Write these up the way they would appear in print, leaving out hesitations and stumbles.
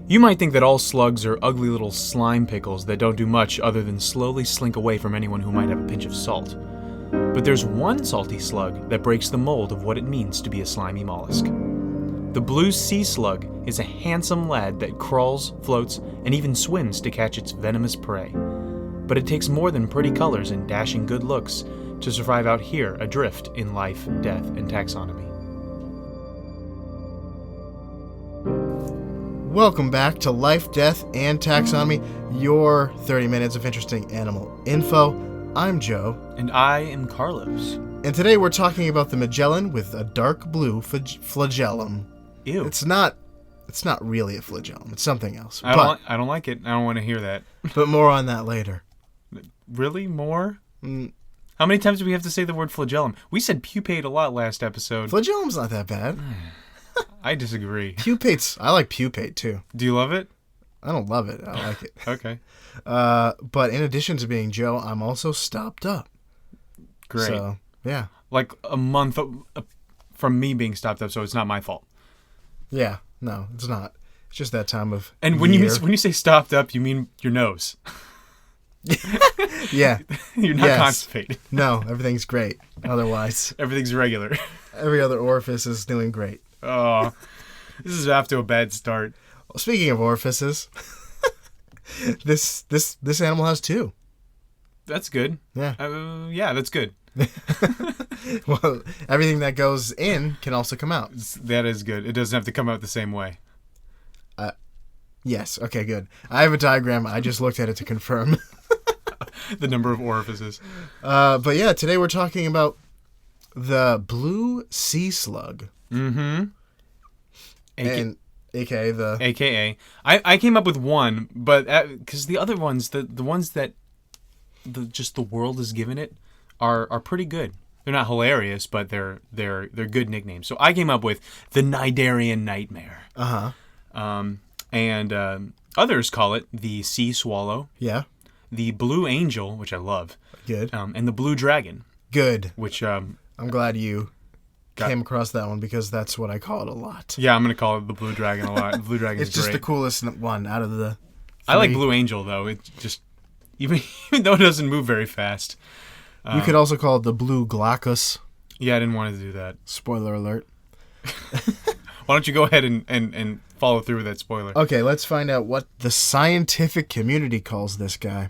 You might think that all slugs are ugly little slime pickles that don't do much other than slowly slink away from anyone who might have a pinch of salt. But there's one salty slug that breaks the mold of what it means to be a slimy mollusk. The blue sea slug is a handsome lad that crawls, floats, and even swims to catch its venomous prey. But it takes more than pretty colors and dashing good looks to survive out here adrift in life, death, and taxonomy. Welcome back to Life, Death, and Taxonomy, your 30 minutes of interesting animal info. I'm Joe. And I am Carlos. And today we're talking about the magellan with a dark blue flagellum. Ew. It's not really a flagellum. It's something else. I don't like it. I don't want to hear that. But more on that later. Really? More? How many times do we have to say the word flagellum? We said pupate a lot last episode. Flagellum's not that bad. I disagree. I like pupate too. Do you love it? I don't love it. I like it. Okay. But in addition to being Joe, I'm also stopped up. Great. So, yeah. Like a month from me being stopped up, so it's not my fault. Yeah. No, it's not. It's just that time of And when year. you say stopped up, you mean your nose. Yeah. You're not constipated. No, everything's great. Otherwise, Everything's regular. every other orifice is doing great. Oh, this is off to a bad start. Well, speaking of orifices, this animal has two. That's good. Yeah. Yeah, that's good. Well, everything that goes in can also come out. That is good. It doesn't have to come out the same way. Yes. Okay, good. I have a diagram. I just looked at it to confirm. The number of orifices. But yeah, today we're talking about the blue sea slug. Mm-hmm. AKA. I came up with one, but because the other ones, the ones that the world has given it, are pretty good. They're not hilarious, but they're good nicknames. So I came up with the Cnidarian nightmare. And others call it the sea swallow. Yeah. The blue angel, which I love. Good. And the blue dragon. Good. Which I'm glad you came across that one because that's what I call it a lot. Yeah, I'm gonna call it the blue dragon a lot. The blue dragon is It's just great. the coolest one out of the three. I like blue angel though. It just even though it doesn't move very fast. You could also call it the blue glaucus. Yeah, I didn't want to do that. Spoiler alert. Why don't you go ahead and follow through with that spoiler? Okay, let's find out what the scientific community calls this guy.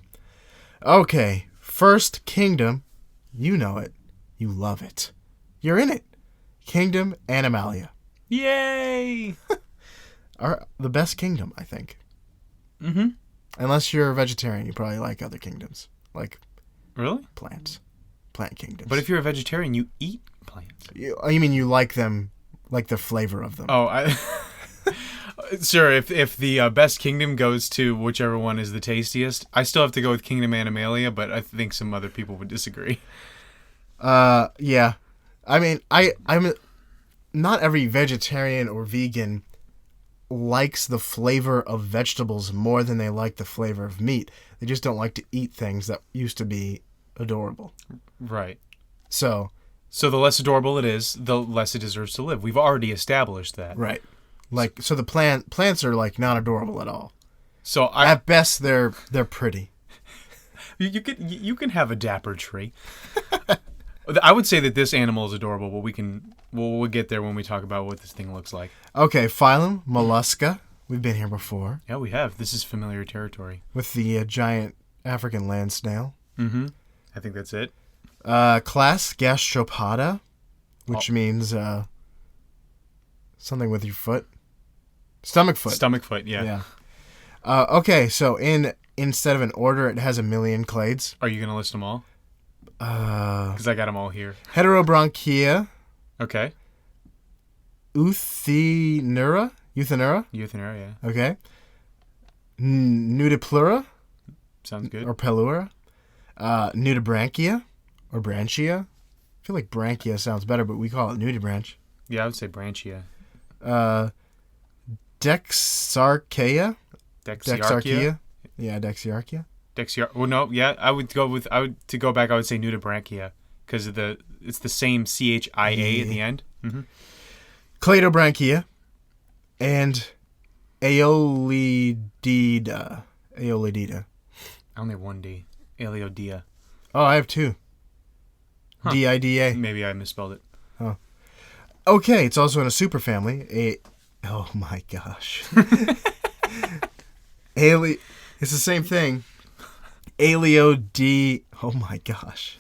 Okay, first kingdom. You know it. You love it. You're in it. Kingdom Animalia. Yay! Are the best kingdom, I think. Mm-hmm. Unless you're a vegetarian, you probably like other kingdoms. Like Really? plants. Plant kingdoms. But if you're a vegetarian, you eat plants. You mean you like them, like the flavor of them. Oh, sure. If the best kingdom goes to whichever one is the tastiest, I still have to go with Kingdom Animalia, but I think some other people would disagree. Yeah. I mean, I'm not every vegetarian or vegan likes the flavor of vegetables more than they like the flavor of meat. They just don't like to eat things that used to be adorable. Right. So the less adorable it is, the less it deserves to live. We've already established that. right. Like so the plants are like not adorable at all. So At best they're pretty. you can have a dapper tree. I would say that this animal is adorable, but we'll get there when we talk about what this thing looks like. Okay, phylum Mollusca. We've been here before. Yeah, we have. This is familiar territory. With the giant African land snail. Mm-hmm. I think that's it. Class Gastropoda, which means something with your foot. Stomach foot. Stomach foot, yeah. Okay, so instead of an order, it has a million clades. Are you going to list them all? Because I got them all here. Heterobranchia. Okay. Euthenura. Euthenura, yeah. Okay. Nudipleura. Sounds good. Or Pelura. Nudibranchia. Or Branchia. I feel like Branchia sounds better, but we call it Nudibranch. Yeah, I would say Branchia. Dexarchaea. Dexiarchia. Yeah, Dexiarchia. Well, no, yeah, to go back, I would say Nudibranchia because it's the same CHIA at the end. Mm-hmm. Cladobranchia and Aeolidida. Aeolidida. I only have one D. Aeolidida. Oh, I have two. Huh. D-I-D-A. Maybe I misspelled it. Oh. Okay, it's also in a superfamily. Oh my gosh. It's the same thing. Aeolididae. Oh my gosh.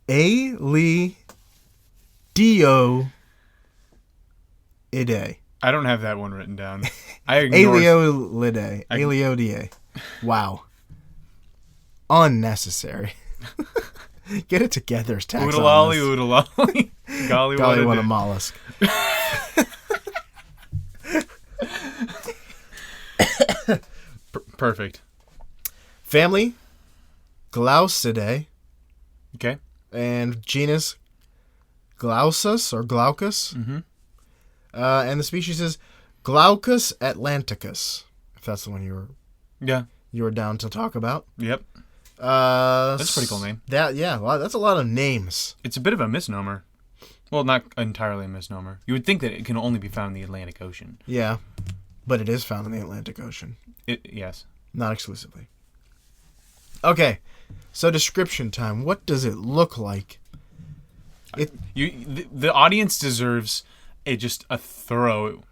Aeolidioidae. I don't have that one written down. I ignored Aeolidae. Aeolidae. Wow. Unnecessary. Get it together, taxonomists. Oodalolly. Golly, Golly, what a dick. mollusk. Perfect. Family, Glaucidae, Okay. and genus Glaucus or Glaucus. Mm-hmm. And the species is Glaucus atlanticus, if that's the one you were down to talk about. Yep. That's a pretty cool name. That's a lot of names. It's a bit of a misnomer. Well, not entirely a misnomer. You would think that it can only be found in the Atlantic Ocean. Yeah, but it is found in the Atlantic Ocean. Yes. Not exclusively. Okay, so description time. What does it look like? The audience deserves just a thorough,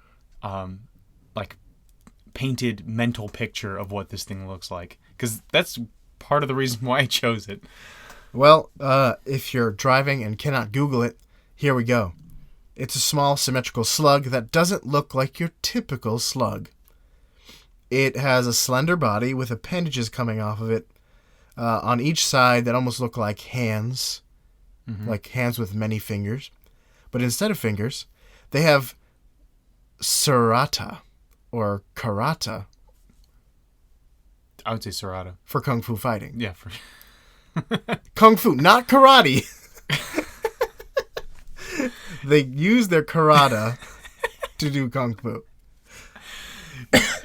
painted mental picture of what this thing looks like, because that's part of the reason why I chose it. Well, if you're driving and cannot Google it, here we go. It's a small symmetrical slug that doesn't look like your typical slug. It has a slender body with appendages coming off of it on each side that almost look like hands, like hands with many fingers. But instead of fingers, they have Cerata or Karata. I would say Cerata. For kung fu fighting. Yeah. Kung fu, not karate. They use their karate to do kung fu.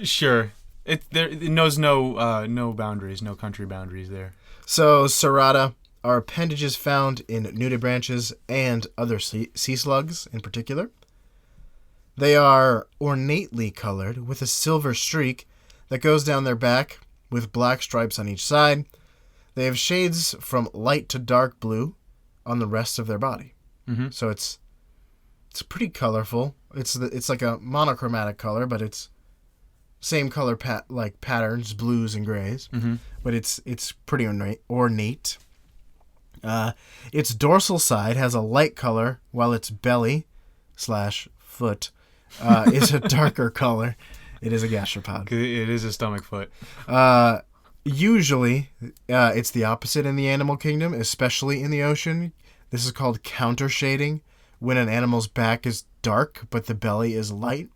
Sure. It knows no boundaries, no country boundaries there. So, Cerata are appendages found in nudibranches and other sea slugs in particular. They are ornately colored with a silver streak that goes down their back with black stripes on each side. They have shades from light to dark blue on the rest of their body. Mm-hmm. So it's pretty colorful. It's like a monochromatic color, but it's same color patterns, blues and grays. Mm-hmm. But it's pretty ornate. Its dorsal side has a light color, while its belly / foot is a darker color. It is a gastropod. It is a stomach foot. Usually, it's the opposite in the animal kingdom, especially in the ocean. This is called counter shading, when an animal's back is dark but the belly is light,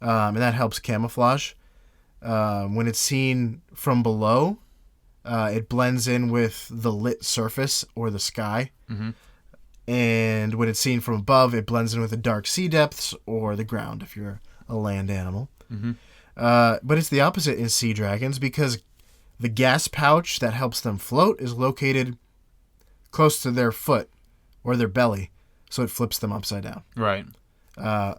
and that helps camouflage. When it's seen from below, it blends in with the lit surface or the sky. Mm-hmm. And when it's seen from above, it blends in with the dark sea depths or the ground if you're a land animal. Mm-hmm. But it's the opposite in sea dragons because the gas pouch that helps them float is located close to their foot or their belly, so it flips them upside down. Right.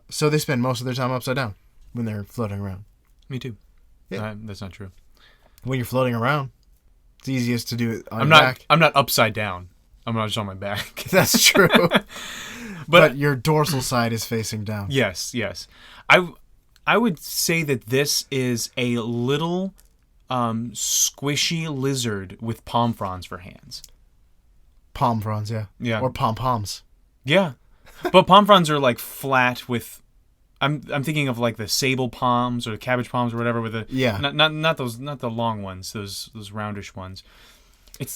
So they spend most of their time upside down when they're floating around. Me too. Yeah. That's not true. When you're floating around, it's easiest to do it on your back. I'm not upside down. I'm not just on my back. That's true. but your dorsal side is facing down. Yes. I would say that this is a little squishy lizard with palm fronds for hands. Palm fronds, yeah. Yeah. Or pom-poms. Yeah. But palm fronds are like flat with... I'm thinking of like the sable palms or the cabbage palms or whatever with the... Yeah. Not the long ones, those roundish ones.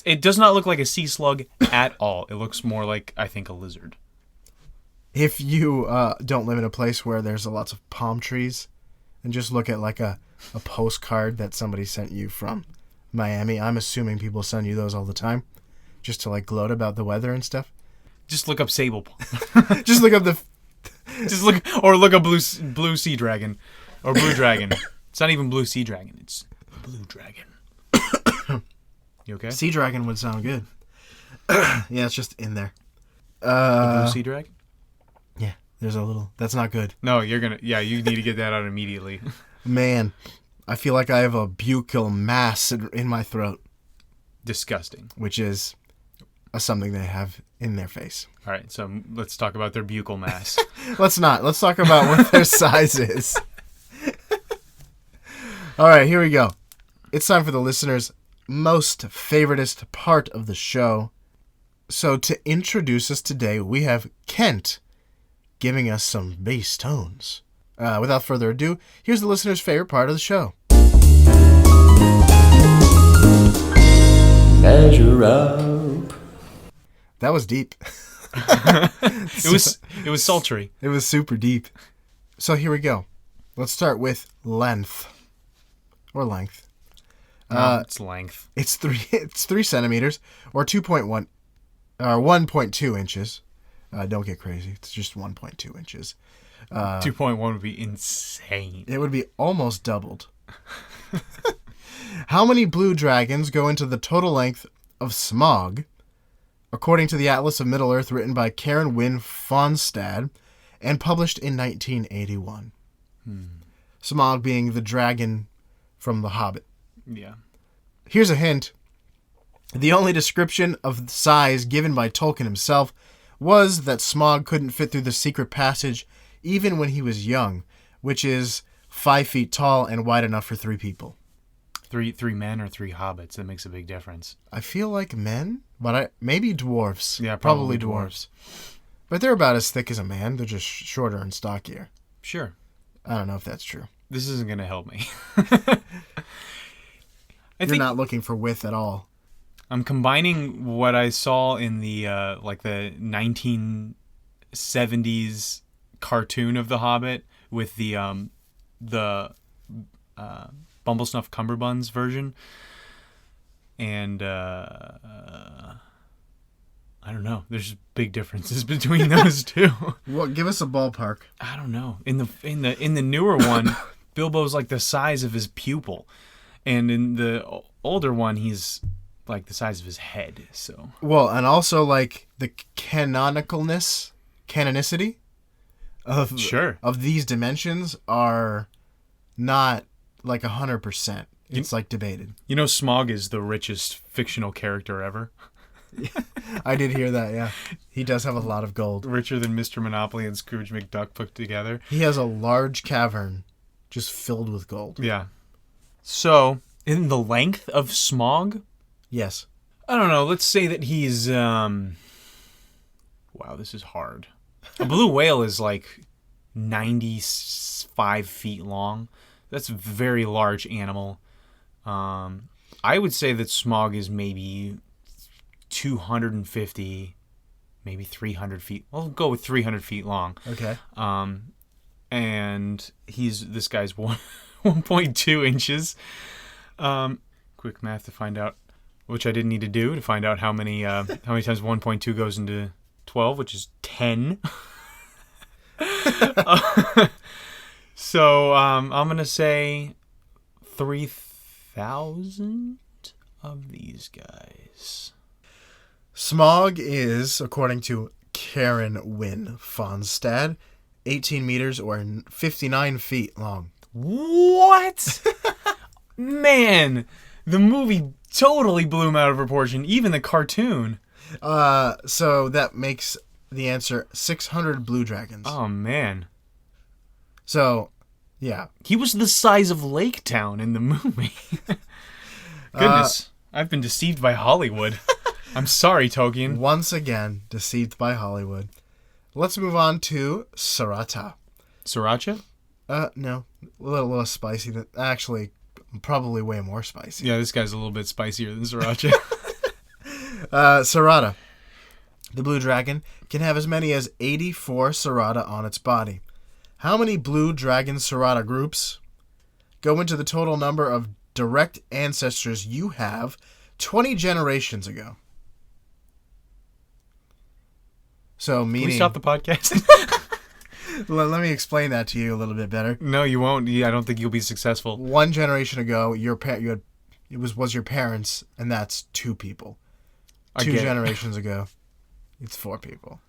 It does not look like a sea slug at all. It looks more like, I think, a lizard. If you don't live in a place where there's lots of palm trees, and just look at like a postcard that somebody sent you from Miami, I'm assuming people send you those all the time, just to like gloat about the weather and stuff. Just look up sable palm. Just look up look up blue sea dragon, or blue dragon. It's not even blue sea dragon. It's blue dragon. You okay? Sea dragon would sound good. Yeah, it's just in there. The blue sea dragon. Yeah. There's a little. That's not good. No, you need to get that out immediately. Man, I feel like I have a buccal mass in my throat. Disgusting. Which is something they have in their face. All right, so let's talk about their buccal mass. Let's not. Let's talk about what their size is. All right, here we go. It's time for the listeners' most favoritist part of the show. So to introduce us today, we have Kent giving us some bass tones. Without further ado, here's the listener's favorite part of the show. Measure up. That was deep. It was sultry. It was super deep. So here we go. Let's start with length. Or length. It's length. It's 3 centimeters or 1.2 inches. Don't get crazy. It's just 1.2 inches. 2.1 would be insane. It would be almost doubled. How many blue dragons go into the total length of Smog, according to the Atlas of Middle-earth written by Karen Wynne Fonstad and published in 1981? Smog being the dragon from The Hobbit. Yeah. Here's a hint. The only description of the size given by Tolkien himself was that Smog couldn't fit through the secret passage even when he was young, which is 5 feet tall and wide enough for 3 people. Three men or 3 hobbits? That makes a big difference. I feel like men, but maybe dwarves. Yeah, probably dwarves. But they're about as thick as a man. They're just shorter and stockier. Sure. I don't know if that's true. This isn't going to help me. You're not looking for width at all. I'm combining what I saw in the the 1970s cartoon of The Hobbit with the Bumblesnuff Cumberbuns version, and I don't know. There's big differences between those two. Well, give us a ballpark. I don't know. In the newer one, Bilbo's like the size of his pupil, and in the older one, he's like the size of his head. So and also like the canonicity of these dimensions are not like 100%. It's like debated. You know, Smog is the richest fictional character ever. I did hear that. Yeah, he does have a lot of gold. Richer than Mr. Monopoly and Scrooge McDuck put together. He has a large cavern just filled with gold. Yeah. So, in the length of Smog? Yes. I don't know. Let's say that he's, wow, this is hard. A blue whale is like 95 feet long. That's a very large animal. I would say that Smog is maybe 250, maybe 300 feet. I'll go with 300 feet long. Okay. And this guy's 1.2 inches. Quick math to find out, which I didn't need to do, to find out how many times 1.2 goes into 12, which is 10. So I'm gonna say 3,000 of these guys. Smog is, according to Karen Wynne Fonstad, 18 meters or 59 feet long. What? Man, the movie totally blew him out of proportion, even the cartoon. So that makes the answer 600 blue dragons. Oh, man. So, yeah. He was the size of Lake Town in the movie. Goodness, I've been deceived by Hollywood. I'm sorry, Tolkien. Once again, deceived by Hollywood. Let's move on to Cerata. Sriracha? No. A little spicy. Actually, probably way more spicy. Yeah, this guy's a little bit spicier than Sriracha. Cerata. The blue dragon can have as many as 84 Cerata on its body. How many blue dragon Cerata groups go into the total number of direct ancestors you have 20 generations ago? So, meaning... Can we stop the podcast? Let me explain that to you a little bit better. No, you won't. I don't think you'll be successful. One generation ago, it was your parents, and that's 2 people. 2 generations ago, it's 4 people.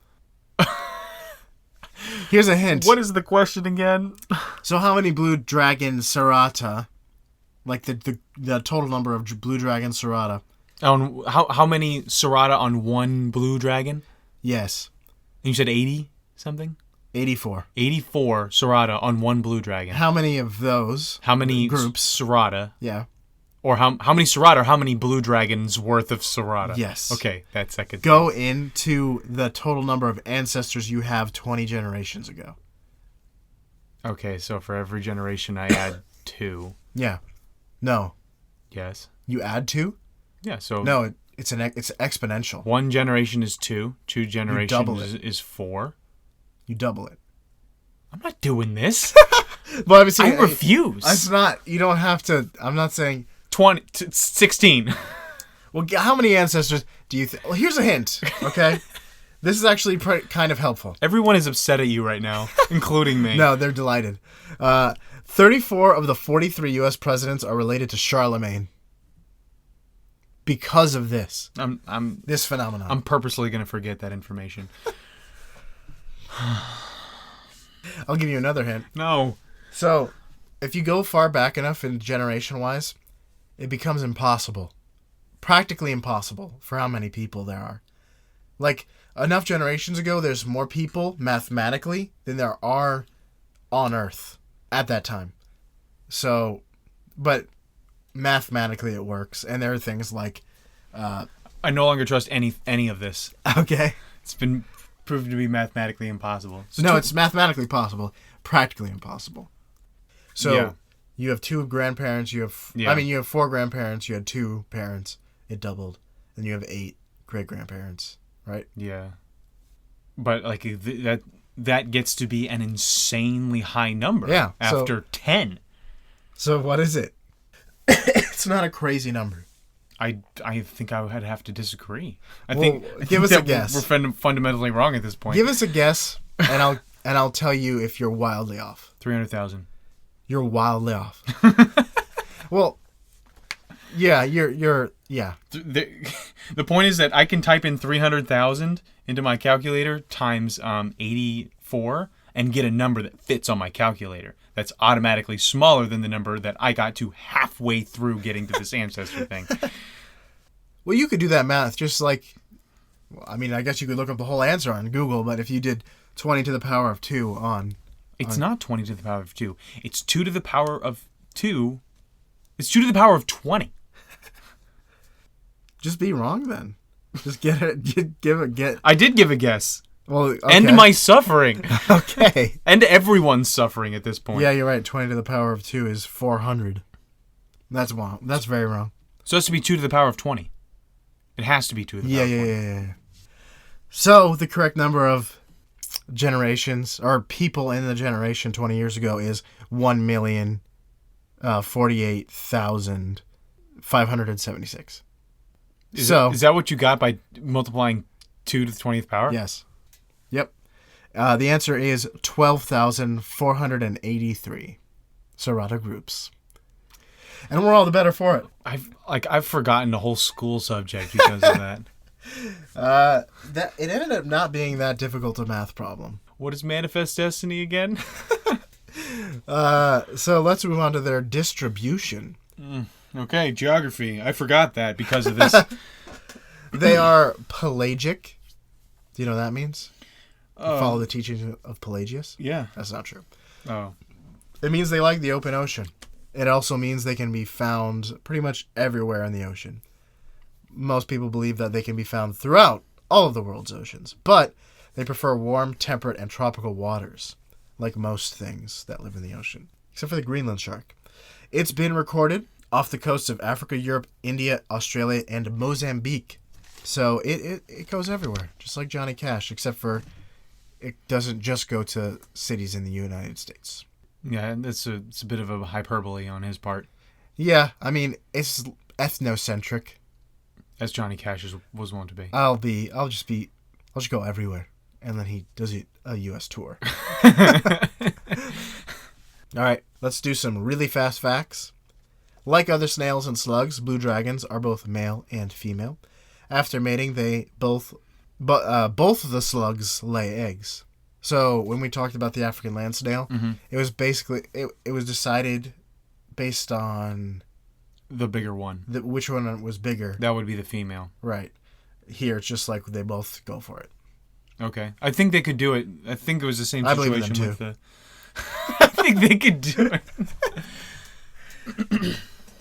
Here's a hint. What is the question again? So how many blue dragon Cerata, like the total number of blue dragon Cerata? On how many Cerata on one blue dragon? Yes. You said 80 something? 84. 84 Cerata on one blue dragon. How many of those? How many groups? Cerata? Yeah. Or how many Cerata or how many blue dragons worth of Cerata? Yes. Okay, that's second. Go into the total number of ancestors you have 20 generations ago. Okay, so for every generation I add 2. Yeah. No. Yes. You add 2? Yeah, so No, it's exponential. one generation is 2, 2 double generations it. is 4. You double it. I'm not doing this. Well, obviously, I refuse. It's not. You don't have to. I'm not saying 16. Well, how many ancestors do you think? Well, here's a hint, okay? This is actually kind of helpful. Everyone is upset at you right now, including me. No, they're delighted. 34 of the 43 U.S. presidents are related to Charlemagne. Because of this. This phenomenon. I'm purposely going to forget that information. I'll give you another hint. No. So, if you go far back enough in generation-wise, it becomes impossible. Practically impossible for how many people there are. Like, enough generations ago, there's more people, mathematically, than there are on Earth at that time. So, but mathematically it works. And there are things like... I no longer trust any of this. Okay. It's been proven to be mathematically impossible. No, it's mathematically possible. Practically impossible. So, yeah. You have 2 grandparents, you have 4 grandparents, you had 2 parents, it doubled. Then you have 8 great-grandparents, right? Yeah. But, like, that gets to be an insanely high number after 10. So what is it? It's not a crazy number. I think I would have to disagree. I give us a guess. We're fundamentally wrong at this point. Give us a guess, and I'll tell you if you're wildly off. 300,000. You're wildly off. Well, yeah, you're. The point is that I can type in 300,000 into my calculator times 84 and get a number that fits on my calculator. That's automatically smaller than the number that I got to halfway through getting to this ancestor thing. Well, you could do that math just like... Well, I mean, I guess you could look up the whole answer on Google, but if you did 20 to the power of 2 on... It's not 20 to the power of 2. It's 2 to the power of 2. It's 2 to the power of 20. Just be wrong then. Just give it. I did give a guess. Well, okay. End my suffering. Okay. End everyone's suffering at this point. Yeah, you're right. 20 to the power of 2 is 400. That's wrong. That's very wrong. So it has to be 2 to the power of 20. It has to be 2 to the power of 20. Yeah. So the correct number of generations or people in the generation 20 years ago is 1,048,576. Is that what you got by multiplying 2 to the 20th power? Yes. Yep. The answer is 12,483 Cerata groups. And we're all the better for it. I've forgotten the whole school subject because of that. It ended up not being that difficult a math problem. What is manifest destiny again? So let's move on to their distribution. Okay, geography. I forgot that because of this. They are pelagic. Do you know what that means? Follow the teachings of Pelagius? Yeah. That's not true. Oh. It means they like the open ocean. It also means they can be found pretty much everywhere in the ocean. Most people believe that they can be found throughout all of the world's oceans, but they prefer warm, temperate, and tropical waters, like most things that live in the ocean, except for the Greenland shark. It's been recorded off the coasts of Africa, Europe, India, Australia, and Mozambique. So it goes everywhere, just like Johnny Cash, except for it doesn't just go to cities in the United States. Yeah, it's a bit of a hyperbole on his part. Yeah, I mean, it's ethnocentric. As Johnny Cash was wont to be. I'll just go everywhere. And then he does a U.S. tour. All right, let's do some really fast facts. Like other snails and slugs, blue dragons are both male and female. After mating, both of the slugs lay eggs. So when we talked about the African land snail, Mm-hmm. it was basically it was decided based on The bigger one. which one was bigger. That would be the female. Right. Here it's just like they both go for it. Okay. I think they could do it. I think it was the same I situation believe in them with the... I think they could do it.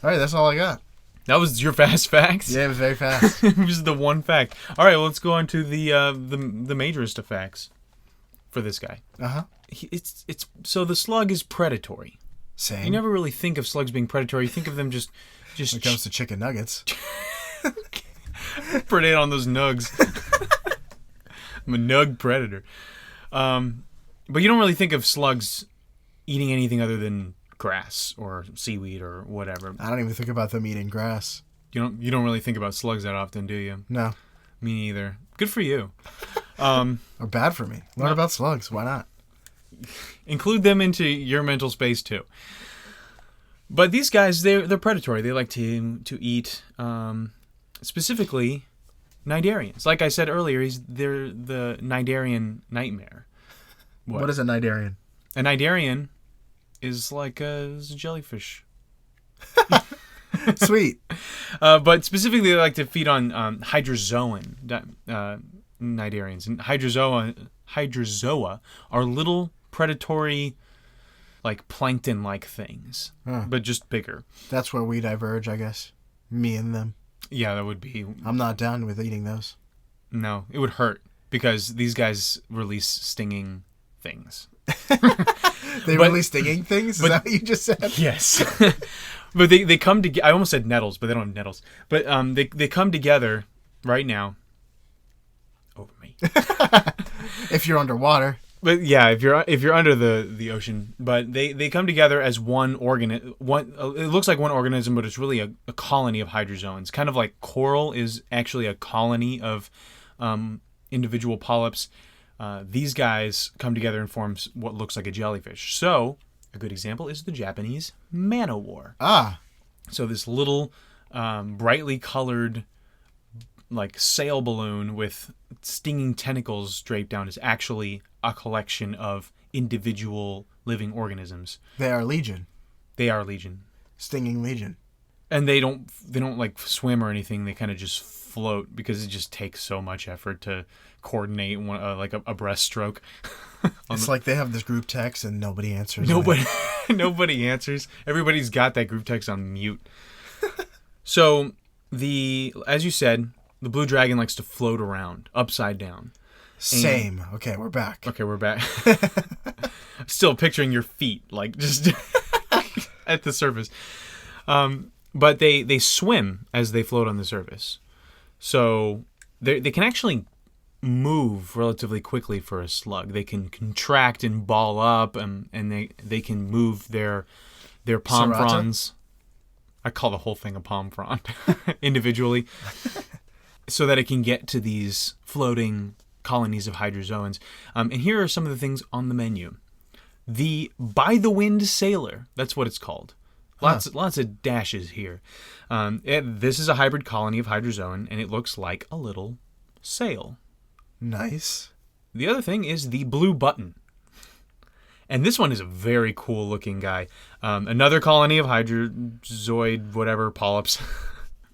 All right, that's all I got. That was your fast facts? Yeah, it was very fast. It was the one fact. All right, well, let's go on to the majorest of facts for this guy. Uh-huh. It's so the slug is predatory. Same. You never really think of slugs being predatory. You think of them just when it comes to chicken nuggets. predate on those nugs. I'm a nug predator. But you don't really think of slugs eating anything other than grass or seaweed or whatever. I don't even think about them eating grass. You don't really think about slugs that often, do you? No. Me neither. Good for you. Or bad for me. Learn about slugs. Why not? Include them into your mental space too. But these guys, they're predatory. They like to eat, specifically, Cnidarians. Like I said earlier, they're the Cnidarian nightmare. What is a Cnidarian? A Cnidarian is like a jellyfish. Sweet. But specifically, they like to feed on hydrozoan Cnidarians. And hydrozoa are little predatory, like plankton-like things, but just bigger. That's where we diverge, I guess. Me and them. Yeah, that would be... I'm not down with eating those. No, it would hurt because these guys release stinging things. They release stinging things? Is that what you just said? Yes. But they come together. I almost said nettles, but they don't have nettles. But they come together right now. Over me. If you're underwater. But yeah, if you're under the ocean, but they come together as one organism. It looks like one organism, but it's really a colony of hydrozoans. Kind of like coral is actually a colony of individual polyps. These guys come together and form what looks like a jellyfish. So a good example is the Japanese man-o-war. Ah. So this little brightly colored like sail balloon with stinging tentacles draped down is actually a collection of individual living organisms. They are legion. They are legion. Stinging legion. And they don't like swim or anything. They kind of just float because it just takes so much effort to coordinate like a breaststroke. It's like they have this group text and nobody answers. Nobody answers. Everybody's got that group text on mute. So as you said, the blue dragon likes to float around upside down. Same. Okay, we're back. Okay, we're back. Still picturing your feet, like just at the surface. But they swim as they float on the surface. So they can actually move relatively quickly for a slug. They can contract and ball up, and they can move their palm Cerata? fronds. I call the whole thing a palm frond individually, so that it can get to these floating colonies of hydrozoans. And here are some of the things on the menu. The by-the-wind sailor, that's what it's called. Lots of dashes here. This is a hybrid colony of hydrozoan, and it looks like a little sail. Nice. The other thing is the blue button. And this one is a very cool looking guy. Another colony of hydrozoid, whatever, polyps.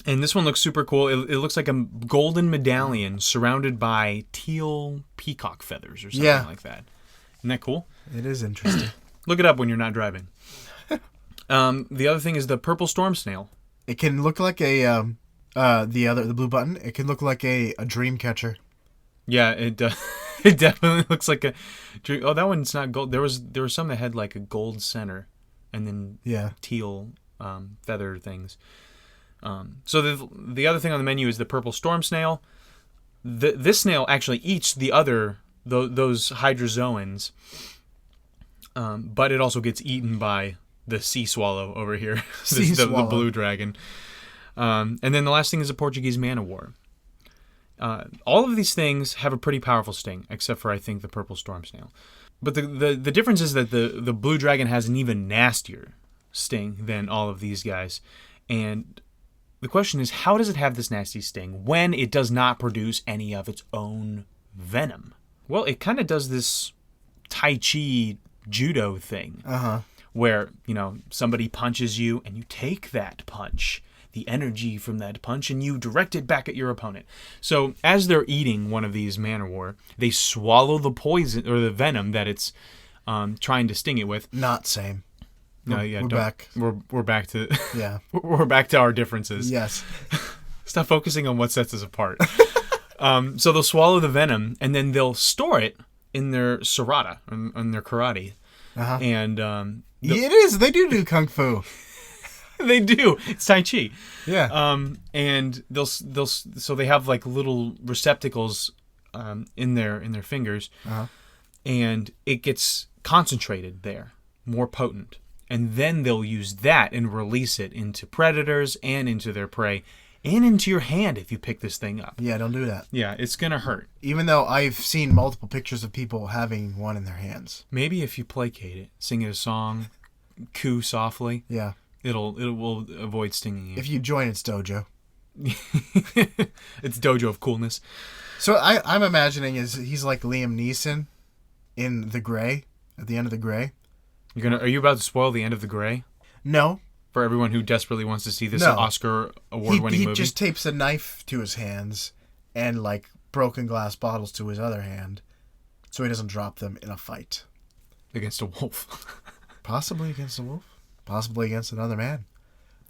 And this one looks super cool. It looks like a golden medallion surrounded by teal peacock feathers or something like that. Isn't that cool? It is interesting. Look it up when you're not driving. The other thing is the purple storm snail. It can look like the blue button. It can look like a dream catcher. Yeah, it does. It definitely looks like a. Oh, that one's not gold. There was some that had like a gold center, and then teal feather things. So the other thing on the menu is the purple storm snail. This snail actually eats the other those hydrozoans, but it also gets eaten by the sea swallow over here, the blue dragon. And then the last thing is the Portuguese man-o-war. All of these things have a pretty powerful sting, except for I think the purple storm snail. But the difference is that the blue dragon has an even nastier sting than all of these guys. And the question is, how does it have this nasty sting when it does not produce any of its own venom? Well, it kind of does this Tai Chi judo thing. Uh-huh. Where, somebody punches you and you take that punch, the energy from that punch, and you direct it back at your opponent. So as they're eating one of these man-o-war, they swallow the poison or the venom that it's trying to sting it with. Not same. No, yeah, we're back. We're back to Yeah. we're back to our differences. Yes. Stop focusing on what sets us apart. So they'll swallow the venom and then they'll store it in their Cerata, in their karate. Uh-huh. And it is. They do kung fu. they do. It's Tai Chi. Yeah. And so they have like little receptacles in their fingers, and it gets concentrated there, more potent, and then they'll use that and release it into predators and into their prey, and into your hand if you pick this thing up. Yeah, don't do that. Yeah, it's gonna hurt. Even though I've seen multiple pictures of people having one in their hands. Maybe if you placate it, sing it a song, coo softly. Yeah. It will avoid stinging you. If you join its dojo. It's dojo of coolness. So I'm imagining he's like Liam Neeson in The Gray, at the end of The Gray. Are you about to spoil the end of The Gray? No. For everyone who desperately wants to see this No. Oscar award-winning movie? He just tapes a knife to his hands and like broken glass bottles to his other hand so he doesn't drop them in a fight. Against a wolf. Possibly against a wolf. Possibly against another man.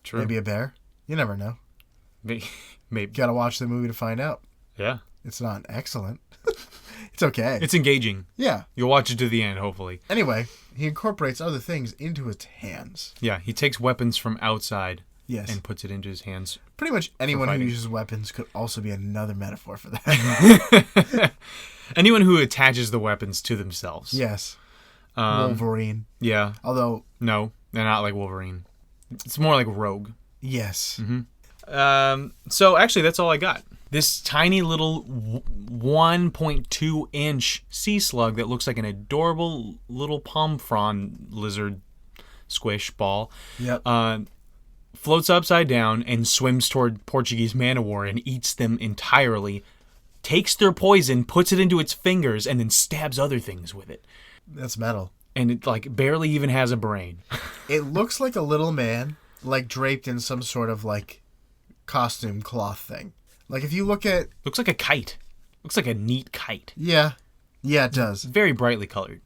True. Maybe a bear. You never know. Maybe. Gotta watch the movie to find out. Yeah. It's not excellent. It's okay. It's engaging. Yeah. You'll watch it to the end, hopefully. Anyway, he incorporates other things into his hands. Yeah, he takes weapons from outside Yes. and puts it into his hands. Pretty much anyone who fighting. uses weapons could also be another metaphor for that. Anyone who attaches the weapons to themselves. Yes. Wolverine. Yeah. Although, No, they're not like Wolverine. It's more like Rogue. yes. So actually, that's all I got. This tiny little 1.2 inch sea slug that looks like an adorable little palm frond lizard squish ball Yep. floats upside down and swims toward Portuguese man-o-war and eats them entirely, takes their poison, puts it into its fingers, and then stabs other things with it. That's metal. And it like barely even has a brain. It looks like a little man, like draped in some sort of like costume cloth thing. Like if you look at... Looks like a kite. Looks like a neat kite. Yeah. Yeah, it does. Very brightly colored.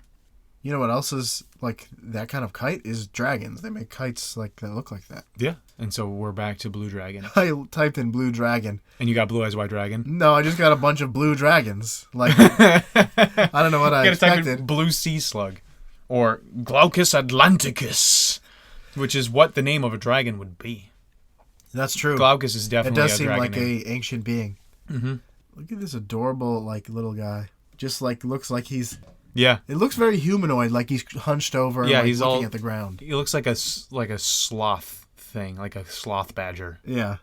You know what else is like that kind of kite? Is dragons. They make kites like that look like that. Yeah. And so we're back to Blue Dragon. I typed in blue dragon. And you got Blue Eyes White Dragon? No, I just got a bunch of blue dragons. Like, I don't know what I You gotta type expected. in Blue Sea Slug. Or Glaucus atlanticus. Which is what the name of a dragon would be. That's true. Glaucus is It definitely does a seem dragon like name. a ancient being. Mm-hmm. Look at this adorable like little guy. Just like looks like he's... Yeah. It looks very humanoid, like he's hunched over and Yeah, like, he's looking all- at the ground. He looks like a sloth thing. Like a sloth badger. Yeah.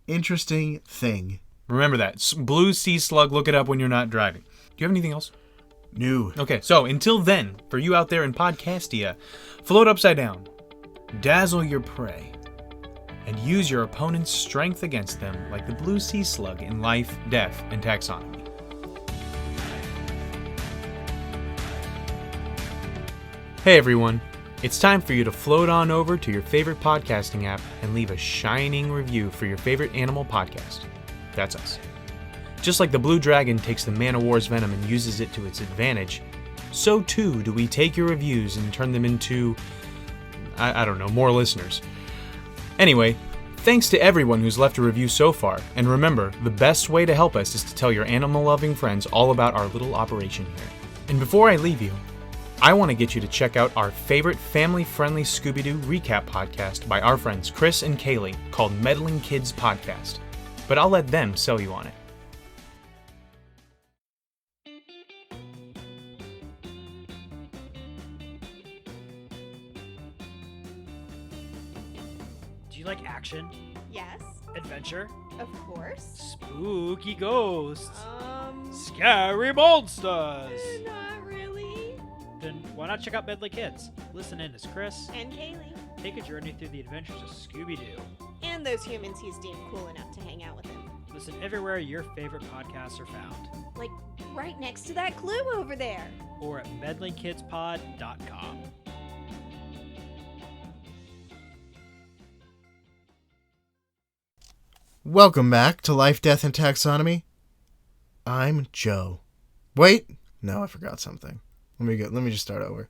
Interesting thing. Remember that. Blue Sea Slug, look it up when you're not driving. Do you have anything else? New. Okay, so until then, for you out there in Podcastia, float upside down, dazzle your prey, and use your opponent's strength against them like the Blue Sea Slug in Life, Death, and Taxonomy. Hey everyone, it's time for you to float on over to your favorite podcasting app and leave a shining review for your favorite animal podcast. That's us. Just like the Blue Dragon takes the Man-o-War's venom and uses it to its advantage, so too do we take your reviews and turn them into, I don't know, more listeners. Anyway, thanks to everyone who's left a review so far, and remember, the best way to help us is to tell your animal-loving friends all about our little operation here. And before I leave you, I want to get you to check out our favorite family-friendly Scooby-Doo recap podcast by our friends Chris and Kaylee called Meddling Kids Podcast. But I'll let them sell you on it. Do you like action, Yes, adventure, of course. spooky ghosts, Um, scary monsters? Not really. Then why not check out Meddling Kids? Listen in as Chris And Kaylee. take a journey through the adventures of Scooby-Doo. And those humans he's deemed cool enough to hang out with him. Listen everywhere your favorite podcasts are found, Like right next to that clue over there. or at medlingkidspod.com. Welcome back to Life, Death, and Taxonomy. I'm Joe. Wait, no, I forgot something. Let me just start over.